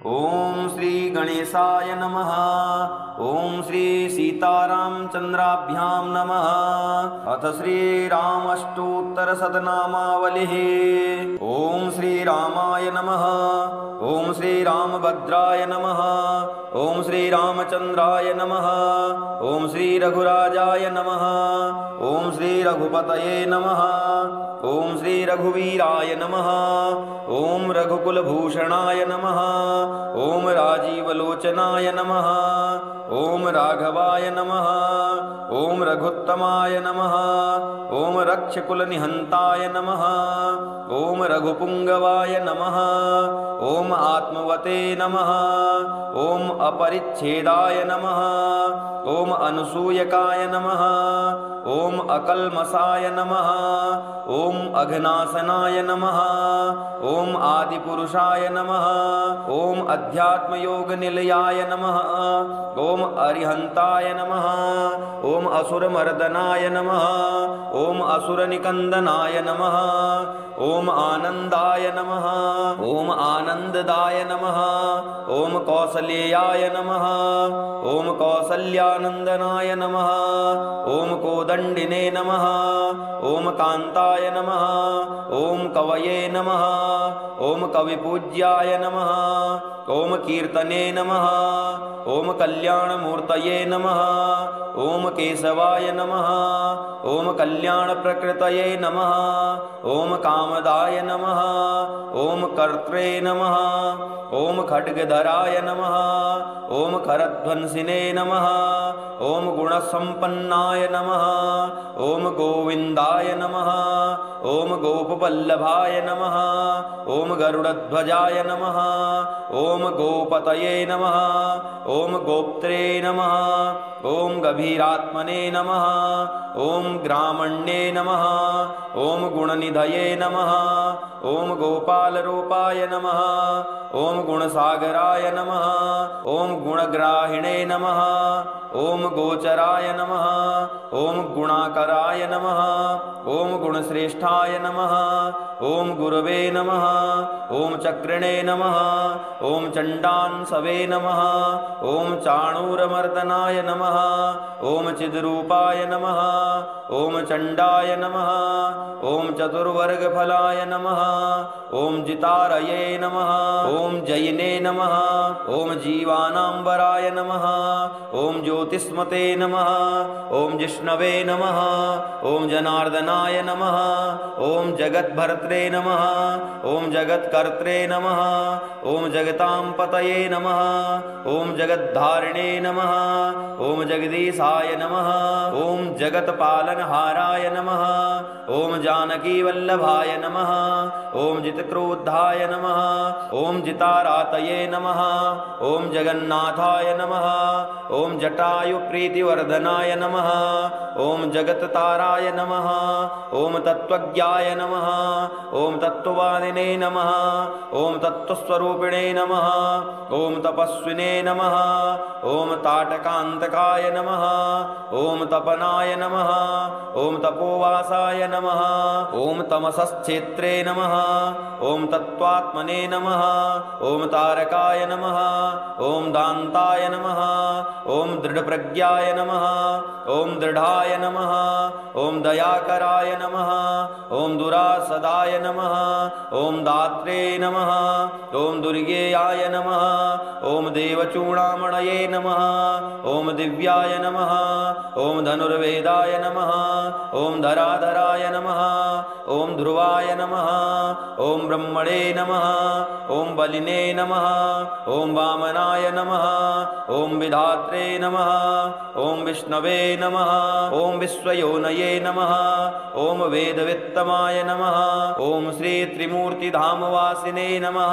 ओम श्री गणेशाय नमः। ओम श्री सीतारामचंद्राभ्यां नमः। अथ श्री रामष्टोत्तर शतनामावलिः। ओम श्री रामाय नमः। ओम श्री रामभद्राय नमः। ओम श्री रामचंद्राय नमः। ओम श्री रघुराजाय नमः। ओम श्री रघुपतये नमः। ओम श्री रघुवीराय नमः। ओम रघुकुलभूषणाय नमः। ओम राजीवलोचनाय नमः। ओम राघवाय नमः। ओम रघुत्तमाय नमः। ओम रक्षकुलनिहन्ताय नमः। ओम रघुपुंगवाय नमः। ओम आत्मवते नमः। ओम अपरिच्छेदाय नमः। ओम अनुसूयकाय नमः। ओम अकल्मषाय नमः। ओम अघनाशनाय नमः। ओम आदिपुरुषाय नमः। ओम अध्यात्मयोगनिलयाय नमः। ओम अरिहन्ताय नमः। ओम असुरमर्दनाय नमः। ओम असुरनिकन्दनाय नमः। ओम आनन्दाय नमः। ओम आनन्ददाय नमः। ओम कौसलेयाय नमः। ओम कौसल्यानन्दनाय नमः। ओम कोदण्डिने नमः। ओम कान्ताय नमः। ओम कवये नमः। ओम कविपूज्याय नमः। ओम कीर्तने नमः। ओम कल्याणमूर्तये नमः। ओम केशवाय नमः। ओम कल्याणप्रकृतये नमः। ओम कामदाय नमः। ओम कर्त्रे नमः। ओम खड्गधराय नमः। ओम खरध्वंसिने नमः। ओम गुणसम्पन्नाय नमः। ओम गोविन्दाय नमः। ओम गोपवल्लभाय नमः। ओम गरुडध्वजाय नमः। ओम गोपतये नमः। ओम गोप्त्रे नमः। ओम गभीरात्मने नमः। ओम ग्रामण्ये नमः। ओम गुणनिधये नमः। ओम गोपालरूपाय नमः। ओम गुणसागराय नमः। ओम गुणग्राहिणे नमः। ओम गोचराय नमः। ओम गुणाकराय नमः। ओम गुणश्रेष्ठाय नमः। ओम गुरवे नमः। ओम चक्रिणे नमः। ओम चण्डांसवे नमः। ओम चाणूरमर्दनाय नमः। ओम चिद्रूपाय नमः। ओम चण्डाय नमः। ओम चतुर्वर्गफलाय नमः। ओम जितारये नमः। ओम जयिने नमः। ओम जीवानाम्बराय नमः। ओम ज्योतिष्मते नमः। ओम जिष्णवे नमः। ओम जनार्दनाय नमः। ओम जगद्भर्त्रे नमः। ओम जगत्कर्त्रे नमः। ओम जगतां पतये नमः। ओम जगद्धारिणे नमः। ओम जगदीशाय नमः। ओम जगत्पालनहाराय नमः। ओम जानकीवल्लभाय नमः। ओम जितक्रोद्धाय नमः। ओम जितारातये नमः। ओम जगन्नाथाय नमः। ओम जटायुप्रीतिवर्धनाय नमः। ओम जगत्ताराय नमः। ओम तत्त्वज्ञाय नमः। ओम तत्त्ववादिने नमः। ओम तत्त्वस्वरूपिणे नमः। ओम तपस्विने नमः। ओम ताटकान्तकाय नमः। ओम तपनाय नमः। ओम तपोवासाय नमः। ओम तमसश्चेत्रे नमः। ओम तत्त्वात्मने नमः। ओम तारकाय नमः। ओम दान्ताय नमः। ओम दृढप्रज्ञाय नमः। ओम दृढाय नमः। ओम दयाकराय नमः। ओम दुरासदाय नमः। ओम दात्रे नमः। ओम दुर्गेयाय नमः। ओम देवचूडामणये नमः। ओम दिव्याय नमः। ओम धनुर्वेदाय नमः। ओम धराधराय नमः। ओम ध्रुवाय नमः। ओम ब्रह्मणे नमः। ओम बलिने नमः। ओम वामनाय नमः। ओम विधात्रे नमः। ओम विष्णवे नमः। ओम विश्वयोनये नमः। ओम वेदवित्तमाय नमः। ओम श्री त्रिमूर्तिधामवासिने नमः।